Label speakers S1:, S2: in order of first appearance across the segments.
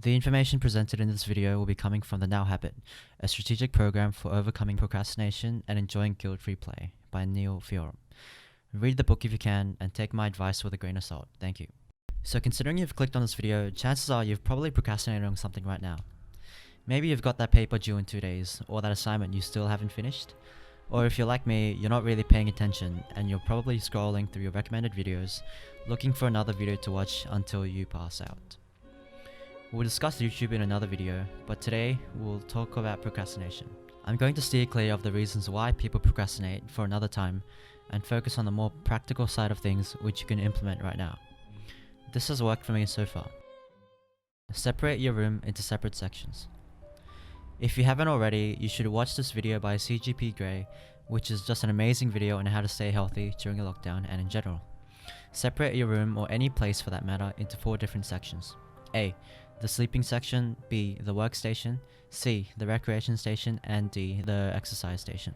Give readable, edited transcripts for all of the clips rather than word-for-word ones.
S1: The information presented in this video will be coming from The Now Habit, a strategic program for overcoming procrastination and enjoying guilt-free play by Neil Fiorum. Read the book if you can, and take my advice with a grain of salt. Thank you. So considering you've clicked on this video, chances are you've probably procrastinated on something right now. Maybe you've got that paper due in 2 days, or that assignment you still haven't finished. Or if you're like me, you're not really paying attention and you're probably scrolling through your recommended videos, looking for another video to watch until you pass out. We'll discuss YouTube in another video, but today we'll talk about procrastination. I'm going to steer clear of the reasons why people procrastinate for another time and focus on the more practical side of things which you can implement right now. This has worked for me so far. Separate your room into separate sections. If you haven't already, you should watch this video by CGP Grey, which is just an amazing video on how to stay healthy during a lockdown and in general. Separate your room, or any place for that matter, into 4 different sections. A. The sleeping section, B. The workstation, C. The recreation station, and D. The exercise station.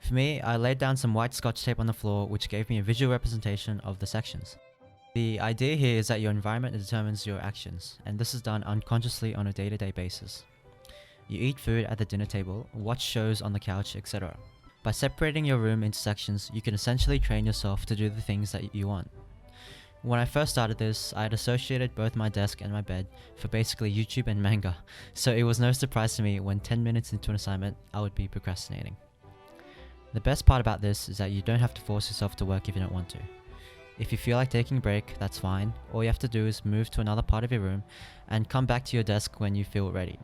S1: For me, I laid down some white scotch tape on the floor which gave me a visual representation of the sections. The idea here is that your environment determines your actions, and this is done unconsciously on a day-to-day basis. You eat food at the dinner table, watch shows on the couch, etc. By separating your room into sections, you can essentially train yourself to do the things that you want. When I first started this, I had associated both my desk and my bed for basically YouTube and manga, so it was no surprise to me when 10 minutes into an assignment, I would be procrastinating. The best part about this is that you don't have to force yourself to work if you don't want to. If you feel like taking a break, that's fine. All you have to do is move to another part of your room and come back to your desk when you feel ready.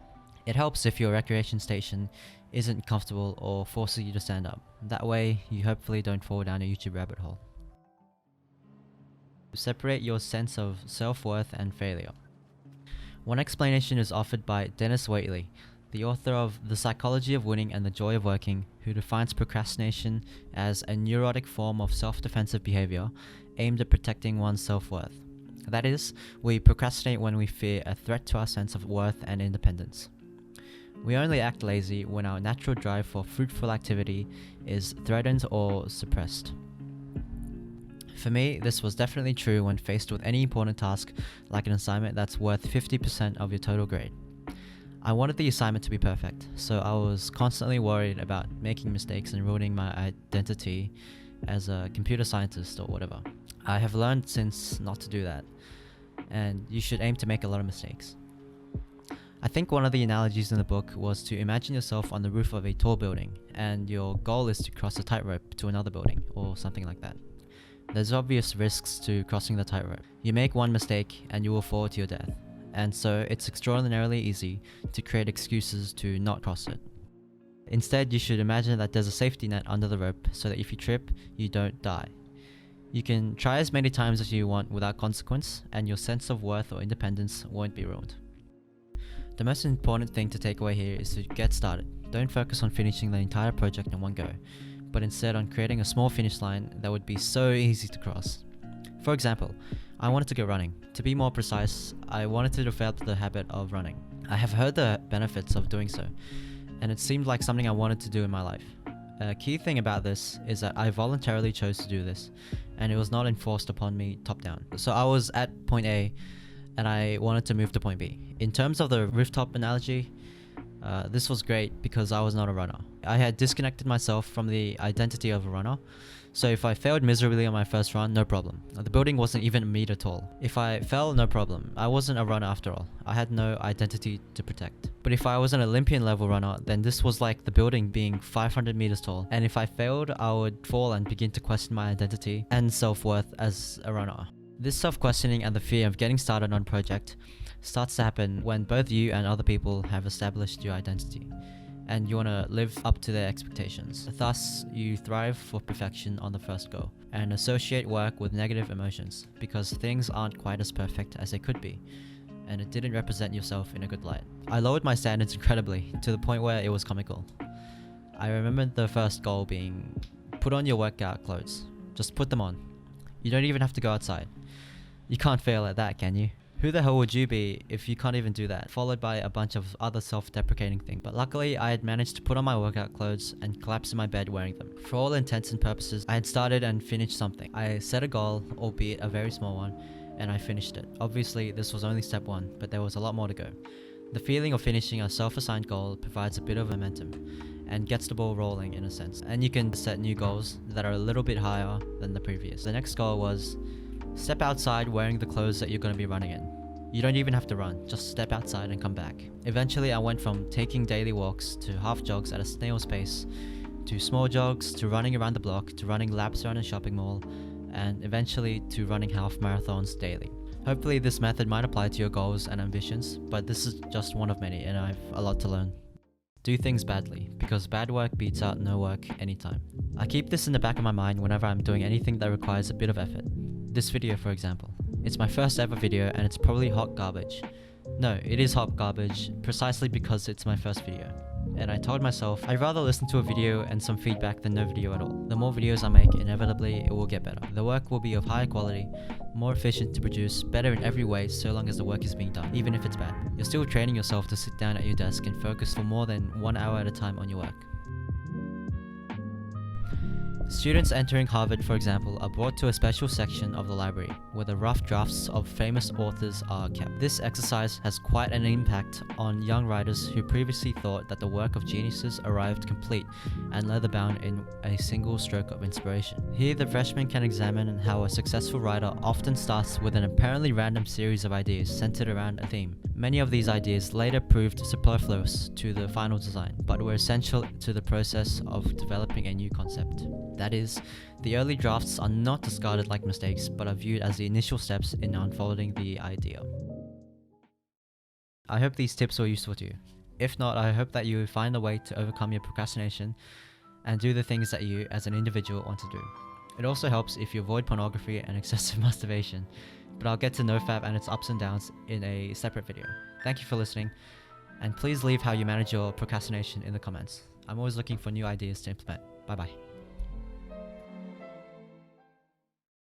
S1: It helps if your recreation station isn't comfortable or forces you to stand up. That way, you hopefully don't fall down a YouTube rabbit hole. Separate your sense of self-worth and failure. One explanation is offered by Dennis Waitley, the author of The Psychology of Winning and the Joy of Working, who defines procrastination as a neurotic form of self-defensive behavior aimed at protecting one's self-worth. That is, we procrastinate when we fear a threat to our sense of worth and independence. We only act lazy when our natural drive for fruitful activity is threatened or suppressed. For me, this was definitely true when faced with any important task like an assignment that's worth 50% of your total grade. I wanted the assignment to be perfect, so I was constantly worried about making mistakes and ruining my identity as a computer scientist or whatever. I have learned since not to do that, and you should aim to make a lot of mistakes. I think one of the analogies in the book was to imagine yourself on the roof of a tall building, and your goal is to cross a tightrope to another building, or something like that. There's obvious risks to crossing the tightrope. You make one mistake and you will fall to your death, and so it's extraordinarily easy to create excuses to not cross it. Instead, you should imagine that there's a safety net under the rope so that if you trip, you don't die. You can try as many times as you want without consequence, and your sense of worth or independence won't be ruined. The most important thing to take away here is to get started. Don't focus on finishing the entire project in one go, but instead on creating a small finish line that would be so easy to cross. For example, I wanted to go running. To be more precise, I wanted to develop the habit of running. I have heard the benefits of doing so, and it seemed like something I wanted to do in my life. A key thing about this is that I voluntarily chose to do this, and it was not enforced upon me top down. So I was at point A, and I wanted to move to point B. In terms of the rooftop analogy, this was great because I was not a runner. I had disconnected myself from the identity of a runner, so if I failed miserably on my first run, no problem. The building wasn't even a meter tall. If I fell, no problem. I wasn't a runner after all. I had no identity to protect. But if I was an Olympian level runner, then this was like the building being 500 meters tall, and if I failed, I would fall and begin to question my identity and self-worth as a runner. This self-questioning and the fear of getting started on a project starts to happen when both you and other people have established your identity, and you want to live up to their expectations. Thus, you thrive for perfection on the first go, and associate work with negative emotions, because things aren't quite as perfect as they could be, and it didn't represent yourself in a good light. I lowered my standards incredibly, to the point where it was comical. I remember the first goal being, put on your workout clothes. Just put them on. You don't even have to go outside. You can't fail at that, can you? Who the hell would you be if you can't even do that? Followed by a bunch of other self-deprecating things. But luckily, I had managed to put on my workout clothes and collapse in my bed wearing them. For all intents and purposes, I had started and finished something. I set a goal, albeit a very small one, and I finished it. Obviously, this was only step 1, but there was a lot more to go. The feeling of finishing a self-assigned goal provides a bit of momentum and gets the ball rolling in a sense, and you can set new goals that are a little bit higher than the previous. The next goal was step outside wearing the clothes that you're going to be running in. You don't even have to run, just step outside and come back. Eventually I went from taking daily walks to half jogs at a snail's pace, to small jogs, to running around the block, to running laps around a shopping mall, and eventually to running half marathons daily. Hopefully this method might apply to your goals and ambitions, but this is just one of many and I have a lot to learn. Do things badly, because bad work beats out no work anytime. I keep this in the back of my mind whenever I'm doing anything that requires a bit of effort. This video, for example. It's my first ever video and it's probably hot garbage. No, it is hot garbage precisely because it's my first video. And I told myself I'd rather listen to a video and some feedback than no video at all. The more videos I make, inevitably it will get better. The work will be of higher quality, more efficient to produce, better in every way so long as the work is being done, even if it's bad. You're still training yourself to sit down at your desk and focus for more than 1 hour at a time on your work. Students entering Harvard, for example, are brought to a special section of the library where the rough drafts of famous authors are kept. This exercise has quite an impact on young writers who previously thought that the work of geniuses arrived complete and leather-bound in a single stroke of inspiration. Here, the freshmen can examine how a successful writer often starts with an apparently random series of ideas centered around a theme. Many of these ideas later proved superfluous to the final design, but were essential to the process of developing a new concept. That is, the early drafts are not discarded like mistakes, but are viewed as the initial steps in unfolding the idea. I hope these tips were useful to you. If not, I hope that you find a way to overcome your procrastination and do the things that you, as an individual, want to do. It also helps if you avoid pornography and excessive masturbation, but I'll get to NoFap and its ups and downs in a separate video. Thank you for listening, and please leave how you manage your procrastination in the comments. I'm always looking for new ideas to implement. Bye bye.